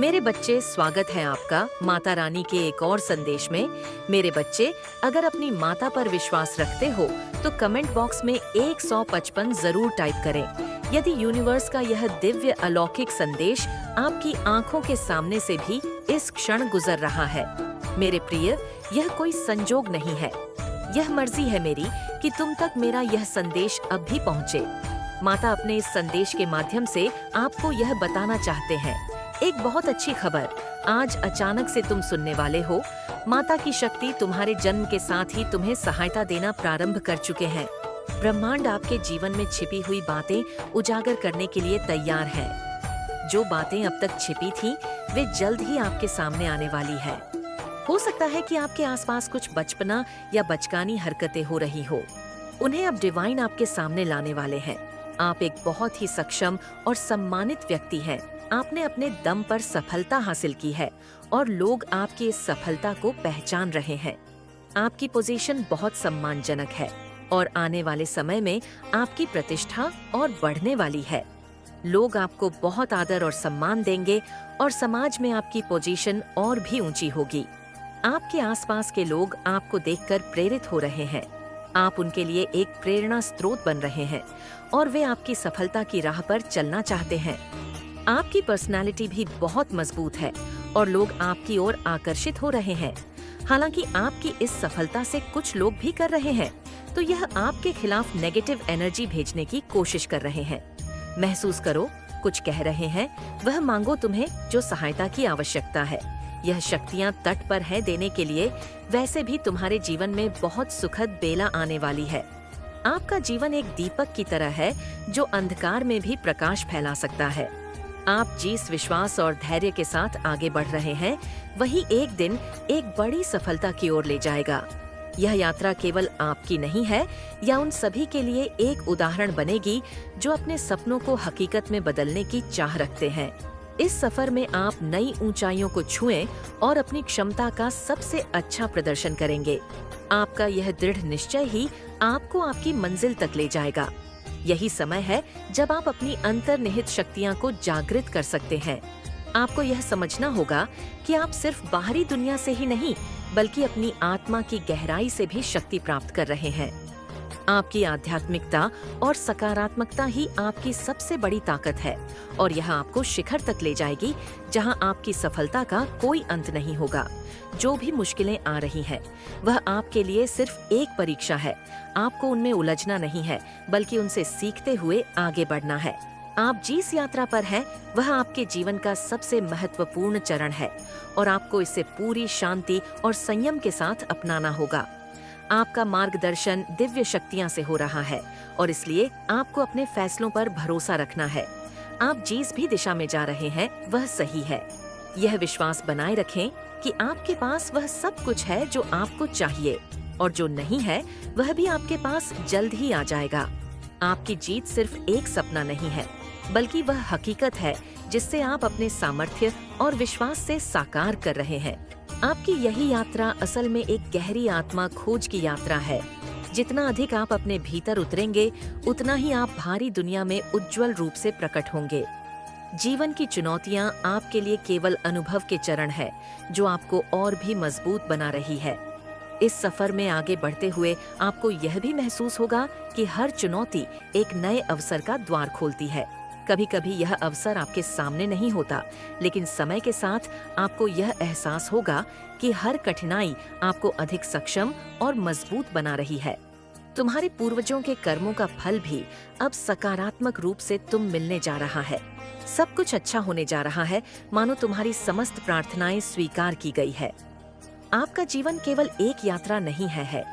मेरे बच्चे, स्वागत है आपका माता रानी के एक और संदेश में। मेरे बच्चे, अगर अपनी माता पर विश्वास रखते हो तो कमेंट बॉक्स में 155 जरूर टाइप करें। यदि यूनिवर्स का यह दिव्य अलौकिक संदेश आपकी आंखों के सामने से भी इस क्षण गुजर रहा है, मेरे प्रिय, यह कोई संजोग नहीं है। यह मर्जी है मेरी कि तुम तक मेरा यह संदेश अब भी पहुँचे। माता अपने इस संदेश के माध्यम से आपको यह बताना चाहते हैं, एक बहुत अच्छी खबर आज अचानक से तुम सुनने वाले हो। माता की शक्ति तुम्हारे जन्म के साथ ही तुम्हें सहायता देना प्रारंभ कर चुके हैं। ब्रह्मांड आपके जीवन में छिपी हुई बातें उजागर करने के लिए तैयार है। जो बातें अब तक छिपी थीं, वे जल्द ही आपके सामने आने वाली है। हो सकता है कि आपके आसपास कुछ बचपना या बचकानी हरकतें हो रही हो, उन्हें अब डिवाइन आपके सामने लाने वाले हैं। आप एक बहुत ही सक्षम और सम्मानित व्यक्ति हैं। आपने अपने दम पर सफलता हासिल की है और लोग आपकी इस सफलता को पहचान रहे हैं। आपकी पोजीशन बहुत सम्मानजनक है और आने वाले समय में आपकी प्रतिष्ठा और बढ़ने वाली है। लोग आपको बहुत आदर और सम्मान देंगे और समाज में आपकी पोजीशन और भी ऊंची होगी। आपके आसपास के लोग आपको देखकर प्रेरित हो रहे हैं। आप उनके लिए एक प्रेरणा स्रोत बन रहे हैं और वे आपकी सफलता की राह पर चलना चाहते हैं। आपकी पर्सनालिटी भी बहुत मजबूत है और लोग आपकी ओर आकर्षित हो रहे हैं। हालांकि आपकी इस सफलता से कुछ लोग भी कर रहे हैं, तो यह आपके खिलाफ नेगेटिव एनर्जी भेजने की कोशिश कर रहे हैं। महसूस करो, कुछ कह रहे हैं, वह मांगो तुम्हें जो सहायता की आवश्यकता है। यह शक्तियाँ तट पर है देने के लिए। वैसे भी तुम्हारे जीवन में बहुत सुखद बेला आने वाली है। आपका जीवन एक दीपक की तरह है जो अंधकार में भी प्रकाश फैला सकता है। आप जिस विश्वास और धैर्य के साथ आगे बढ़ रहे हैं, वही एक दिन एक बड़ी सफलता की ओर ले जाएगा। यह यात्रा केवल आपकी नहीं है, या उन सभी के लिए एक उदाहरण बनेगी जो अपने सपनों को हकीकत में बदलने की चाह रखते हैं। इस सफर में आप नई ऊंचाइयों को छुएं और अपनी क्षमता का सबसे अच्छा प्रदर्शन करेंगे। आपका यह दृढ़ निश्चय ही आपको आपकी मंजिल तक ले जाएगा। यही समय है जब आप अपनी अंतर्निहित शक्तियां को जागृत कर सकते हैं। आपको यह समझना होगा कि आप सिर्फ बाहरी दुनिया से ही नहीं, बल्कि अपनी आत्मा की गहराई से भी शक्ति प्राप्त कर रहे हैं। आपकी आध्यात्मिकता और सकारात्मकता ही आपकी सबसे बड़ी ताकत है और यह आपको शिखर तक ले जाएगी, जहां आपकी सफलता का कोई अंत नहीं होगा। जो भी मुश्किलें आ रही हैं, वह आपके लिए सिर्फ एक परीक्षा है। आपको उनमें उलझना नहीं है, बल्कि उनसे सीखते हुए आगे बढ़ना है। आप जिस यात्रा पर हैं, वह आपके जीवन का सबसे महत्वपूर्ण चरण है और आपको इसे पूरी शांति और संयम के साथ अपनाना होगा। आपका मार्गदर्शन दिव्य शक्तियां से हो रहा है और इसलिए आपको अपने फैसलों पर भरोसा रखना है। आप जिस भी दिशा में जा रहे हैं, वह सही है। यह विश्वास बनाए रखें कि आपके पास वह सब कुछ है जो आपको चाहिए, और जो नहीं है वह भी आपके पास जल्द ही आ जाएगा। आपकी जीत सिर्फ एक सपना नहीं है, बल्कि वह हकीकत है जिससे आप अपने सामर्थ्य और विश्वास से साकार कर रहे हैं। आपकी यही यात्रा असल में एक गहरी आत्मा खोज की यात्रा है। जितना अधिक आप अपने भीतर उतरेंगे, उतना ही आप भारी दुनिया में उज्जवल रूप से प्रकट होंगे। जीवन की चुनौतियां आपके लिए केवल अनुभव के चरण है, जो आपको और भी मजबूत बना रही है। इस सफर में आगे बढ़ते हुए आपको यह भी महसूस होगा कि हर चुनौती एक नए अवसर का द्वार खोलती है। कभी कभी यह अवसर आपके सामने नहीं होता, लेकिन समय के साथ आपको यह एहसास होगा कि हर कठिनाई आपको अधिक सक्षम और मजबूत बना रही है। तुम्हारे पूर्वजों के कर्मों का फल भी अब सकारात्मक रूप से तुम मिलने जा रहा है। सब कुछ अच्छा होने जा रहा है, मानो तुम्हारी समस्त प्रार्थनाएं स्वीकार की गई है। आपका जीवन केवल एक यात्रा नहीं है,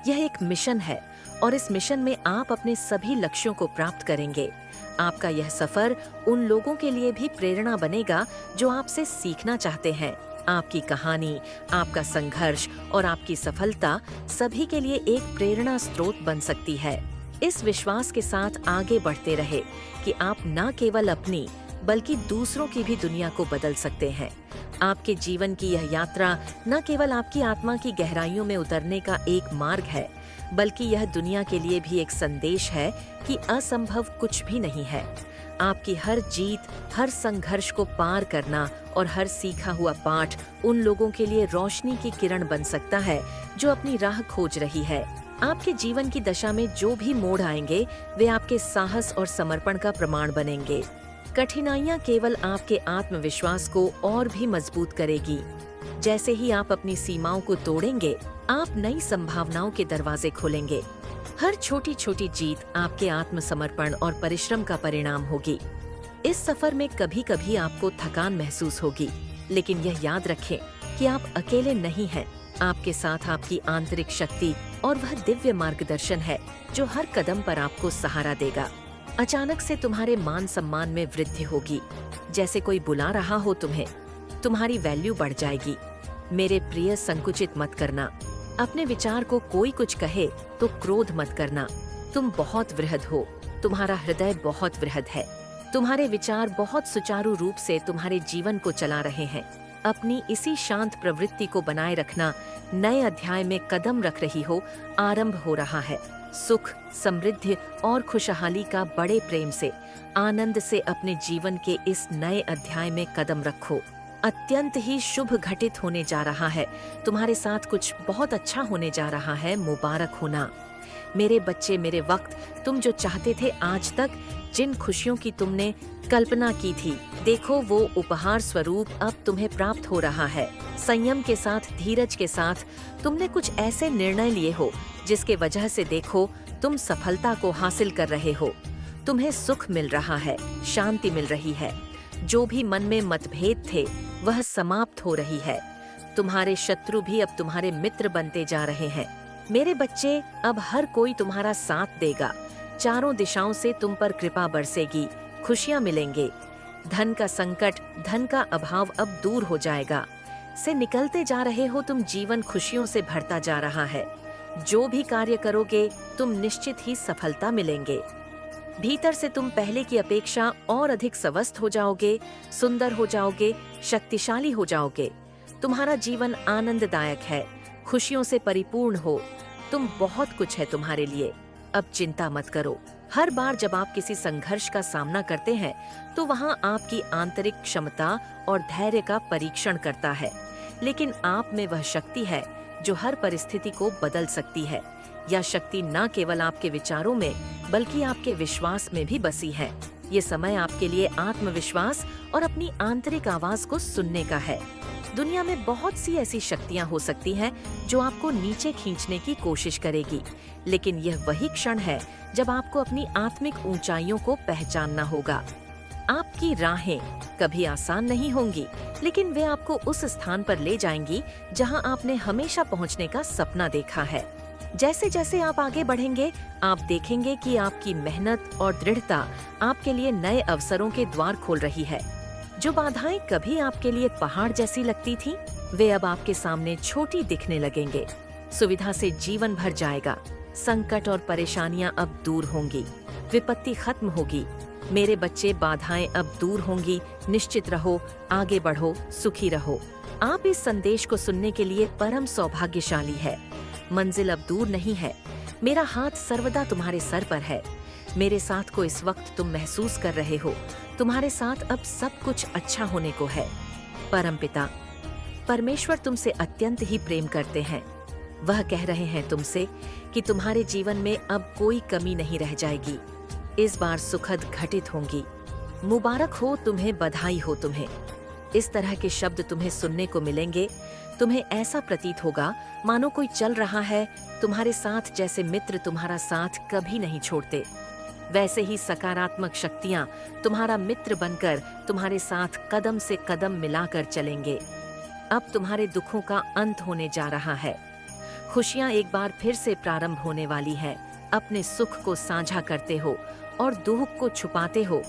यह एक मिशन है और इस मिशन में आप अपने सभी लक्ष्यों को प्राप्त करेंगे। आपका यह सफर उन लोगों के लिए भी प्रेरणा बनेगा जो आपसे सीखना चाहते हैं। आपकी कहानी, आपका संघर्ष और आपकी सफलता सभी के लिए एक प्रेरणा स्रोत बन सकती है। इस विश्वास के साथ आगे बढ़ते रहे कि आप न केवल अपनी बल्कि दूसरों की भी दुनिया को बदल सकते हैं। आपके जीवन की यह यात्रा न केवल आपकी आत्मा की गहराइयों में उतरने का एक मार्ग है, बल्कि यह दुनिया के लिए भी एक संदेश है कि असंभव कुछ भी नहीं है। आपकी हर जीत, हर संघर्ष को पार करना और हर सीखा हुआ पाठ उन लोगों के लिए रोशनी की किरण बन सकता है जो अपनी राह खोज रही है। आपके जीवन की दशा में जो भी मोड़ आएंगे वे आपके साहस और समर्पण का प्रमाण बनेंगे। कठिनाइयां केवल आपके आत्मविश्वास को और भी मजबूत करेगी। जैसे ही आप अपनी सीमाओं को तोड़ेंगे, आप नई संभावनाओं के दरवाजे खोलेंगे। हर छोटी छोटी जीत आपके आत्मसमर्पण और परिश्रम का परिणाम होगी। इस सफर में कभी कभी आपको थकान महसूस होगी, लेकिन यह याद रखें कि आप अकेले नहीं हैं। आपके साथ आपकी आंतरिक शक्ति और वह दिव्य मार्गदर्शन है जो हर कदम पर आपको सहारा देगा। अचानक से तुम्हारे मान सम्मान में वृद्धि होगी, जैसे कोई बुला रहा हो तुम्हें। तुम्हारी वैल्यू बढ़ जाएगी। मेरे प्रिय, संकुचित मत करना। अपने विचार को कोई कुछ कहे तो क्रोध मत करना। तुम बहुत वृहद हो, तुम्हारा हृदय बहुत वृहद है। तुम्हारे विचार बहुत सुचारू रूप से तुम्हारे जीवन को चला रहे हैं। अपनी इसी शांत प्रवृत्ति को बनाए रखना नए अध्याय में कदम रख रही हो, आरंभ हो रहा है। सुख, समृद्धि और खुशहाली का बड़े प्रेम से, आनंद से अपने जीवन के इस नए अध्याय में कदम रखो। अत्यंत ही शुभ घटित होने जा रहा है। तुम्हारे साथ कुछ बहुत अच्छा होने जा रहा है। मुबारक होना। मेरे बच्चे, मेरे वक्त, तुम जो चाहते थे आज तक, जिन खुशियों की तुमने कल्पना की थी, देखो वो उपहार स्वरूप अब तुम्हें प्राप्त हो रहा है। संयम के साथ, धीरज के साथ तुमने कुछ ऐसे निर्णय लिए हो जिसके वजह से देखो तुम सफलता को हासिल कर रहे हो। तुम्हें सुख मिल रहा है, शांति मिल रही है। जो भी मन में मतभेद थे वह समाप्त हो रही है। तुम्हारे शत्रु भी अब तुम्हारे मित्र बनते जा रहे हैं। मेरे बच्चे, अब हर कोई तुम्हारा साथ देगा। चारों दिशाओं से तुम पर कृपा बरसेगी, खुशियां मिलेंगे। धन का संकट, धन का अभाव अब दूर हो जाएगा। से निकलते जा रहे हो तुम, जीवन खुशियों से भरता जा रहा है। जो भी कार्य करोगे तुम निश्चित ही सफलता मिलेंगे। भीतर से तुम पहले की अपेक्षा और अधिक स्वस्थ हो जाओगे, सुंदर हो जाओगे, शक्तिशाली हो जाओगे। तुम्हारा जीवन आनंददायक है, खुशियों से परिपूर्ण हो। तुम बहुत कुछ है तुम्हारे लिए। अब चिंता मत करो। हर बार जब आप किसी संघर्ष का सामना करते हैं तो वहां आपकी आंतरिक क्षमता और धैर्य का परीक्षण करता है, लेकिन आप में वह शक्ति है जो हर परिस्थिति को बदल सकती है। यह शक्ति न केवल आपके विचारों में बल्कि आपके विश्वास में भी बसी है। ये समय आपके लिए आत्मविश्वास और अपनी आंतरिक आवाज को सुनने का है। दुनिया में बहुत सी ऐसी शक्तियां हो सकती हैं जो आपको नीचे खींचने की कोशिश करेगी, लेकिन यह वही क्षण है जब आपको अपनी आत्मिक ऊंचाइयों को पहचानना होगा। आपकी राहें कभी आसान नहीं होंगी, लेकिन वे आपको उस स्थान पर ले जाएंगी जहां आपने हमेशा पहुंचने का सपना देखा है। जैसे जैसे आप आगे बढ़ेंगे, आप देखेंगे कि आपकी मेहनत और दृढ़ता आपके लिए नए अवसरों के द्वार खोल रही है। जो बाधाएं कभी आपके लिए पहाड़ जैसी लगती थीं, वे अब आपके सामने छोटी दिखने लगेंगे। सुविधा से जीवन भर जाएगा। संकट और परेशानियां अब दूर होंगी। विपत्ति खत्म होगी। मेरे बच्चे, बाधाएं अब दूर होंगी। निश्चित रहो, आगे बढ़ो, सुखी रहो। आप इस संदेश को सुनने के लिए परम सौभाग्यशाली है। मंजिल अब दूर नहीं है। मेरा हाथ सर्वदा तुम्हारे सर पर है। मेरे साथ को इस वक्त तुम महसूस कर रहे हो। तुम्हारे साथ अब सब कुछ अच्छा होने को है। परमपिता परमेश्वर तुमसे अत्यंत ही प्रेम करते हैं। वह कह रहे हैं तुमसे कि तुम्हारे जीवन में अब कोई कमी नहीं रह जाएगी। इस बार सुखद घटित होंगी। मुबारक हो तुम्हें, बधाई हो तुम्हें। इस तरह के शब्द तुम्हें सुनने को मिलेंगे। तुम्हें ऐसा प्रतीत होगा मानो कोई चल रहा है तुम्हारे साथ, जैसे मित्र तुम्हारा साथ कभी नहीं छोड़ते। वैसे ही सकारात्मक शक्तियां तुम्हारा मित्र बनकर तुम्हारे साथ कदम से कदम मिलाकर चलेंगे। अब तुम्हारे दुखों का अंत होने जा रहा है। खुशियां एक बार फिर से प्रारंभ होने वाली है। अपने सुख को साझा करते हो और दुख को छुपाते हो।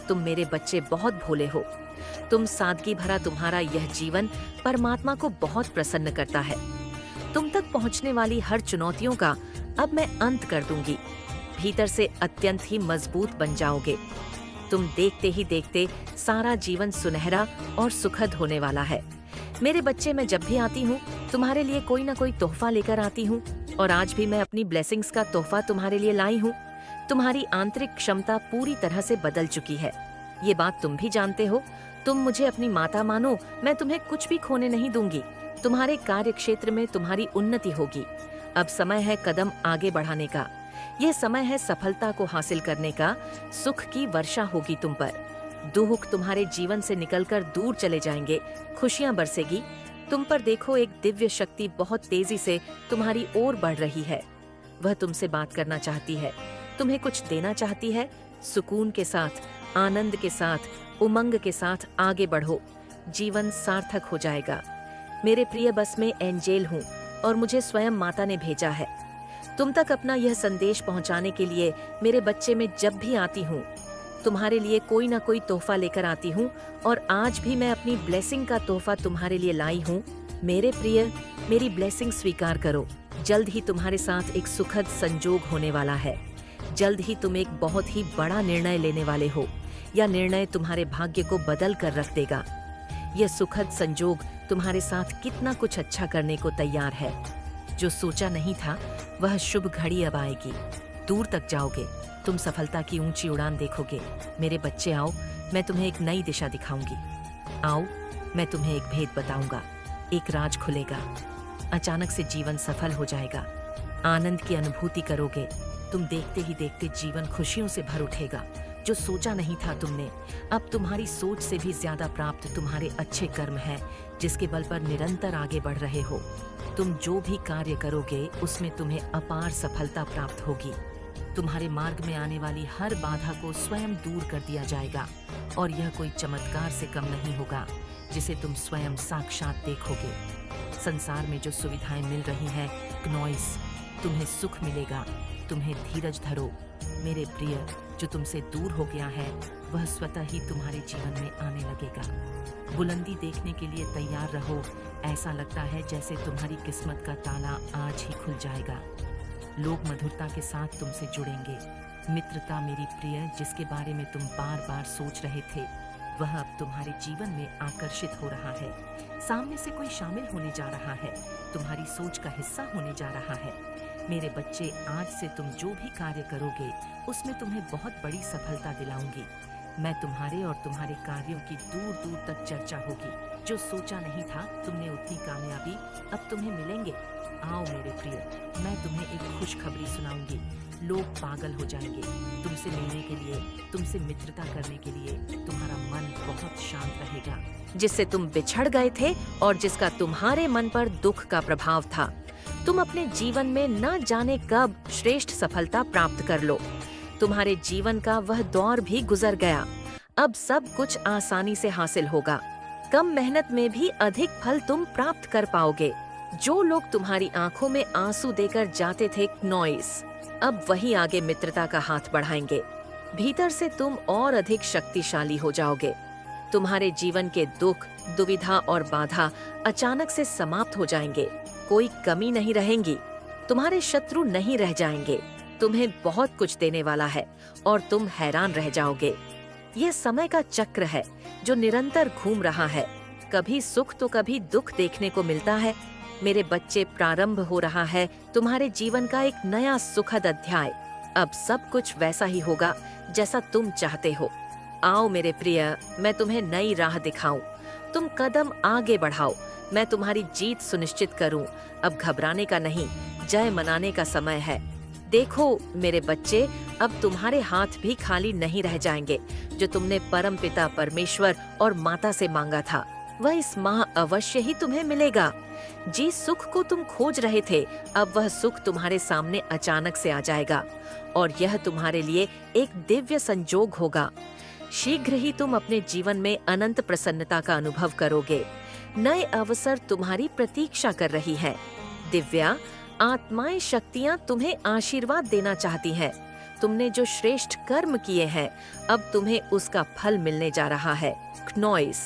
तुम मेरे बच्चे बहुत भोले हो। तुम सादगी भरा तुम्हारा यह जीवन परमात्मा को बहुत प्रसन्न करता है। तुम तक पहुंचने वाली हर चुनौतियों का अब मैं अंत कर दूंगी। भीतर से अत्यंत ही मजबूत बन जाओगे। तुम देखते ही देखते सारा जीवन सुनहरा और सुखद होने वाला है। मेरे बच्चे, मैं जब भी आती हूँ तुम्हारे लिए कोई ना कोई तोहफा लेकर आती हूँ, और आज भी मैं अपनी ब्लेसिंग्स का तोहफा तुम्हारे लिए लाई हूँ। तुम्हारी आंतरिक क्षमता पूरी तरह से बदल चुकी है। ये बात तुम भी जानते हो। तुम मुझे अपनी माता मानो, मैं तुम्हें कुछ भी खोने नहीं दूंगी। तुम्हारे कार्य क्षेत्र में तुम्हारी उन्नति होगी। अब समय है कदम आगे बढ़ाने का। यह समय है सफलता को हासिल करने का। सुख की वर्षा होगी तुम पर। दुख तुम्हारे जीवन से निकलकर दूर चले जाएंगे। खुशियां बरसेगी। तुम पर देखो, एक दिव्य शक्ति बहुत तेजी से तुम्हारी ओर बढ़ रही है। वह तुमसे बात करना चाहती है, तुम्हें कुछ देना चाहती है। सुकून के साथ, आनंद के साथ, उमंग के साथ आगे बढ़ो। जीवन सार्थक हो जाएगा। मेरे प्रिय, बस मैं एंजेल हूँ और मुझे स्वयं माता ने भेजा है तुम तक अपना यह संदेश पहुँचाने के लिए। मेरे बच्चे, मैं जब भी आती हूँ तुम्हारे लिए कोई ना कोई तोहफा लेकर आती हूँ, और आज भी मैं अपनी ब्लेसिंग का तोहफा तुम्हारे लिए लाई हूँ। मेरे प्रिय, मेरी ब्लेसिंग स्वीकार करो। जल्द ही तुम्हारे साथ एक सुखद संजोग होने वाला है। जल्द ही तुम एक बहुत ही बड़ा निर्णय लेने वाले हो। यह निर्णय तुम्हारे भाग्य को बदल कर रख देगा। यह सुखद संजोग तुम्हारे साथ कितना कुछ अच्छा करने को तैयार है। जो सोचा नहीं था, वह शुभ घड़ी अब आएगी। दूर तक जाओगे, तुम सफलता की ऊंची उड़ान देखोगे। मेरे बच्चे, आओ, मैं तुम्हें एक नई दिशा दिखाऊंगी। आओ, मैं तुम्हें एक भेद बताऊंगा। एक राज खुलेगा। अचानक से जीवन सफल हो जाएगा। आनंद की अनुभूति करोगे। तुम देखते ही देखते जीवन खुशियों से भर उठेगा। जो सोचा नहीं था तुमने, अब तुम्हारी सोच से भी ज्यादा प्राप्त तुम्हारे अच्छे कर्म हैं, जिसके बल पर निरंतर आगे बढ़ रहे हो। तुम जो भी कार्य करोगे, उसमें तुम्हें अपार सफलता प्राप्त होगी। तुम्हारे मार्ग में आने वाली हर बाधा को स्वयं दूर कर दिया जाएगा, और यह कोई चमत्कार से कम नहीं होगा, जिसे तुम स्वयं साक्षात देखोगे। संसार में जो सुविधाएं मिल रही हैं, क्नॉइस, तुम्हें सुख मिलेगा। तुम्हें धीरज धरो। मेरे प्रिय, जो तुमसे दूर हो गया है, वह स्वतः ही तुम्हारे जीवन में आने लगेगा। बुलंदी देखने के लिए तैयार रहो। ऐसा लगता है जैसे तुम्हारी किस्मत का ताला आज ही खुल जाएगा। लोग मधुरता के साथ तुमसे जुड़ेंगे। मित्रता, मेरी प्रिय, जिसके बारे में तुम बार बार सोच रहे थे, वह अब तुम्हारे जीवन में आकर्षित हो रहा है। सामने से कोई शामिल होने जा रहा है, तुम्हारी सोच का हिस्सा होने जा रहा है। मेरे बच्चे, आज से तुम जो भी कार्य करोगे, उसमें तुम्हें बहुत बड़ी सफलता दिलाऊंगी। मैं तुम्हारे और तुम्हारे कार्यों की दूर दूर तक चर्चा होगी। जो सोचा नहीं था तुमने उतनी कामयाबी अब तुम्हें मिलेंगे। आओ मेरे प्रिय, मैं तुम्हें एक खुशखबरी सुनाऊंगी। लोग पागल हो जाएंगे तुमसे मिलने के लिए, तुमसे मित्रता करने के लिए। तुम्हारा मन बहुत शांत रहेगा। जिससे तुम बिछड़ गए थे और जिसका तुम्हारे मन पर दुख का प्रभाव था, तुम अपने जीवन में न जाने कब श्रेष्ठ सफलता प्राप्त कर लो। तुम्हारे जीवन का वह दौर भी गुजर गया। अब सब कुछ आसानी से हासिल होगा। कम मेहनत में भी अधिक फल तुम प्राप्त कर पाओगे। जो लोग तुम्हारी आंखों में आंसू देकर जाते थे, नॉइस, अब वही आगे मित्रता का हाथ बढ़ाएंगे। भीतर से तुम और अधिक शक्तिशाली हो जाओगे। तुम्हारे जीवन के दुख, दुविधा और बाधा अचानक से समाप्त हो जाएंगे। कोई कमी नहीं रहेगी। तुम्हारे शत्रु नहीं रह जाएंगे। तुम्हें बहुत कुछ देने वाला है और तुम हैरान रह जाओगे। यह समय का चक्र है जो निरंतर घूम रहा है। कभी सुख तो कभी दुख देखने को मिलता है। मेरे बच्चे, प्रारंभ हो रहा है तुम्हारे जीवन का एक नया सुखद अध्याय। अब सब कुछ वैसा ही होगा जैसा तुम चाहते हो। आओ मेरे प्रिय, मैं तुम्हें नई राह दिखाऊं। तुम कदम आगे बढ़ाओ। मैं तुम्हारी जीत सुनिश्चित करूं। अब घबराने का नहीं, जय मनाने का समय है। देखो मेरे बच्चे, अब तुम्हारे हाथ भी खाली नहीं रह जाएंगे। जो तुमने परमपिता परमेश्वर और माता से मांगा था, वह इस माह अवश्य ही तुम्हें मिलेगा। जिस सुख को तुम खोज रहे थे, अब वह सुख तुम्हारे सामने अचानक से आ जाएगा, और यह तुम्हारे लिए एक दिव्य संजोग होगा। शीघ्र ही तुम अपने जीवन में अनंत प्रसन्नता का अनुभव करोगे। नए अवसर तुम्हारी प्रतीक्षा कर रही है। दिव्या, आत्माएं, शक्तियां तुम्हें आशीर्वाद देना चाहती हैं। तुमने जो श्रेष्ठ कर्म किए हैं, अब तुम्हें उसका फल मिलने जा रहा है। क्नॉइस,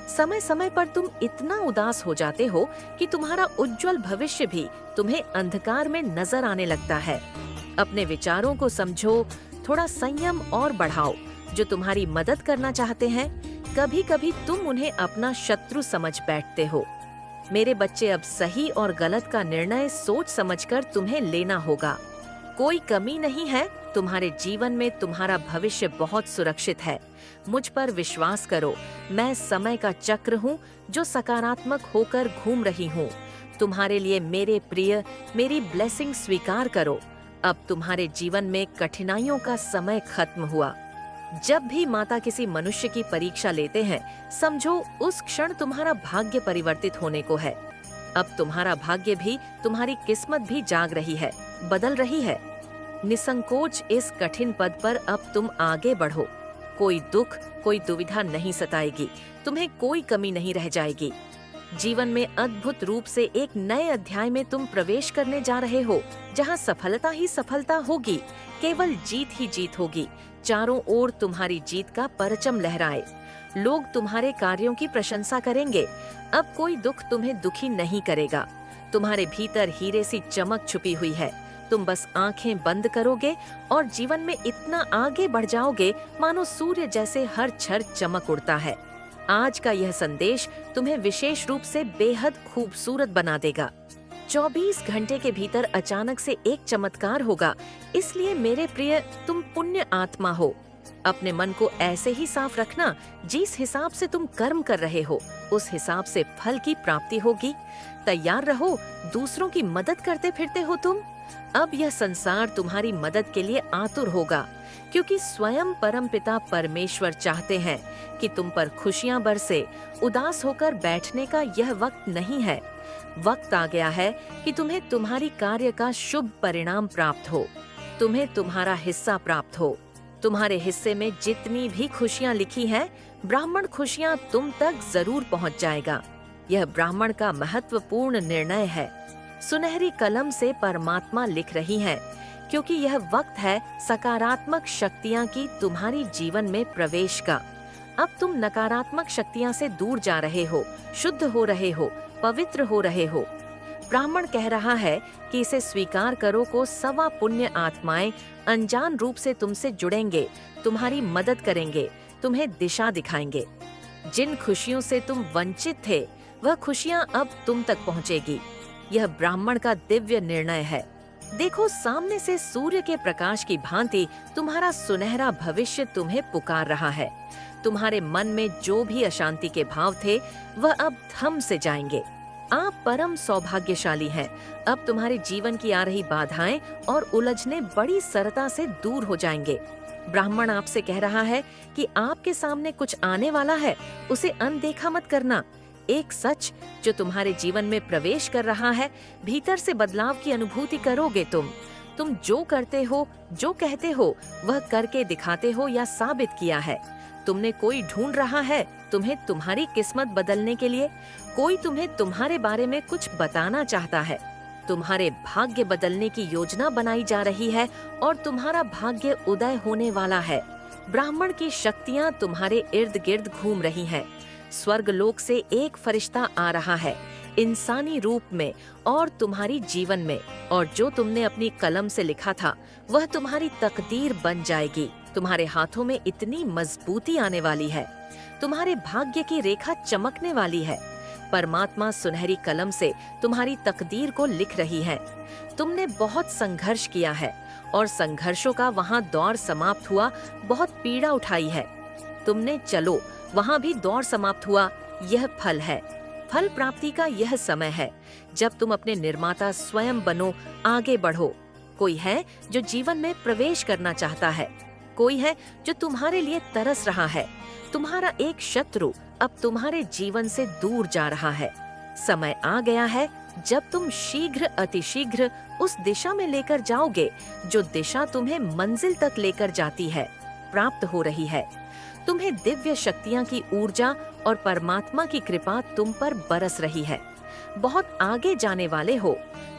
समय समय पर तुम इतना उदास हो जाते हो कि तुम्हारा उज्जवल भविष्य भी तुम्हें अंधकार में नजर आने लगता है। अपने विचारों को समझो, थोड़ा संयम और बढ़ाओ। जो तुम्हारी मदद करना चाहते हैं, कभी कभी तुम उन्हें अपना शत्रु समझ बैठते हो। मेरे बच्चे, अब सही और गलत का निर्णय सोच समझकर तुम्हें लेना होगा। कोई कमी नहीं है तुम्हारे जीवन में तुम्हारा भविष्य बहुत सुरक्षित है। मुझ पर विश्वास करो, मैं समय का चक्र हूँ जो सकारात्मक होकर घूम रही हूँ। तुम्हारे लिए मेरे प्रिय, मेरी ब्लेसिंग स्वीकार करो। अब तुम्हारे जीवन में कठिनाइयों का समय खत्म हुआ। जब भी माता किसी मनुष्य की परीक्षा लेते हैं, समझो उस क्षण तुम्हारा भाग्य परिवर्तित होने को है। अब तुम्हारा भाग्य भी, तुम्हारी किस्मत भी जाग रही है, बदल रही है। निसंकोच इस कठिन पद पर अब तुम आगे बढ़ो। कोई दुख, कोई दुविधा नहीं सताएगी, तुम्हें कोई कमी नहीं रह जाएगी। जीवन में अद्भुत रूप से एक नए अध्याय में तुम प्रवेश करने जा रहे हो, जहाँ सफलता ही सफलता होगी, केवल जीत ही जीत होगी। चारों ओर तुम्हारी जीत का परचम लहराए। लोग तुम्हारे कार्यों की प्रशंसा करेंगे। अब कोई दुख तुम्हें दुखी नहीं करेगा। तुम्हारे भीतर हीरे सी चमक छुपी हुई है। तुम बस आंखें बंद करोगे और जीवन में इतना आगे बढ़ जाओगे मानो सूर्य जैसे हर क्षण चमक उड़ता है। आज का यह संदेश तुम्हें विशेष रूप से बेहद खूबसूरत बना देगा। 24 घंटे के भीतर अचानक से एक चमत्कार होगा। इसलिए मेरे प्रिय, तुम पुण्य आत्मा हो। अपने मन को ऐसे ही साफ रखना, जिस हिसाब से तुम कर्म कर रहे हो उस हिसाब से फल की प्राप्ति होगी। तैयार रहो, दूसरों की मदद करते फिरते हो तुम। अब यह संसार तुम्हारी मदद के लिए आतुर होगा, क्योंकि स्वयं परमपिता परमेश्वर चाहते हैं कि तुम पर खुशियां बरसे। उदास होकर बैठने का यह वक्त नहीं है। वक्त आ गया है कि तुम्हें तुम्हारी कार्य का शुभ परिणाम प्राप्त हो, तुम्हें तुम्हारा हिस्सा प्राप्त हो। तुम्हारे हिस्से में जितनी भी खुशियां लिखी हैं, ब्राह्मण खुशियां तुम तक जरूर पहुंच जाएगा। यह ब्राह्मण का महत्वपूर्ण निर्णय है। सुनहरी कलम से परमात्मा लिख रही हैं, क्योंकि यह वक्त है सकारात्मक शक्तियां की तुम्हारी जीवन में प्रवेश का। अब तुम नकारात्मक शक्तियां से दूर जा रहे हो, शुद्ध हो रहे हो, पवित्र हो रहे हो। ब्राह्मण कह रहा है कि इसे स्वीकार करो को सवा पुण्य आत्माएं अनजान रूप से तुमसे जुड़ेंगे, तुम्हारी मदद करेंगे, तुम्हें दिशा दिखाएंगे। जिन खुशियों से तुम वंचित थे, वह खुशियां अब तुम तक पहुंचेगी। यह ब्राह्मण का दिव्य निर्णय है। देखो, सामने से सूर्य के प्रकाश की भांति तुम्हारा सुनहरा भविष्य तुम्हें पुकार रहा है। तुम्हारे मन में जो भी अशांति के भाव थे, वह अब थम से जाएंगे। आप परम सौभाग्यशाली हैं। अब तुम्हारे जीवन की आ रही बाधाएं और उलझने बड़ी सरलता से दूर हो जाएंगे। ब्राह्मण आपसे कह रहा है कि आपके सामने कुछ आने वाला है, उसे अनदेखा मत करना। एक सच जो तुम्हारे जीवन में प्रवेश कर रहा है, भीतर से बदलाव की अनुभूति करोगे तुम जो करते हो, जो कहते हो, वह करके दिखाते हो या साबित किया है। तुमने कोई ढूंढ रहा है तुम्हें तुम्हारी किस्मत बदलने के लिए। कोई तुम्हें तुम्हारे बारे में कुछ बताना चाहता है। तुम्हारे भाग्य बदलने की योजना बनाई जा रही है और तुम्हारा भाग्य उदय होने वाला है। ब्राह्मण की शक्तियां तुम्हारे इर्द गिर्द घूम रही हैं। स्वर्गलोक से एक फरिश्ता आ रहा है, इंसानी रूप में और तुम्हारी जीवन में, और जो तुमने अपनी कलम से लिखा था वह तुम्हारी तकदीर बन जाएगी। तुम्हारे हाथों में इतनी मजबूती आने वाली है, तुम्हारे भाग्य की रेखा चमकने वाली है। परमात्मा सुनहरी कलम से तुम्हारी तकदीर को लिख रही है। तुमने बहुत संघर्ष किया है और संघर्षों का वहाँ दौर समाप्त हुआ, बहुत पीड़ा उठाई है। तुमने चलो, वहाँ भी दौर समाप्त हुआ। यह फल है, फल प्राप्ति का यह समय है जब तुम अपने निर्माता स्वयं बनो, आगे बढ़ो। कोई है जो जीवन में प्रवेश करना चाहता है, कोई है जो तुम्हारे लिए तरस रहा है। तुम्हारा एक शत्रु अब तुम्हारे जीवन से दूर जा रहा है। समय आ गया है जब तुम शीघ्र अतिशीघ्र उस दिशा में लेकर जाओगे जो दिशा तुम्हें मंजिल तक लेकर जाती है, प्राप्त हो रही है। तुम्हें दिव्य शक्तियां की ऊर्जा और परमात्मा की कृपा तुम पर बरस रही है। बहुत आगे जाने वाले हो।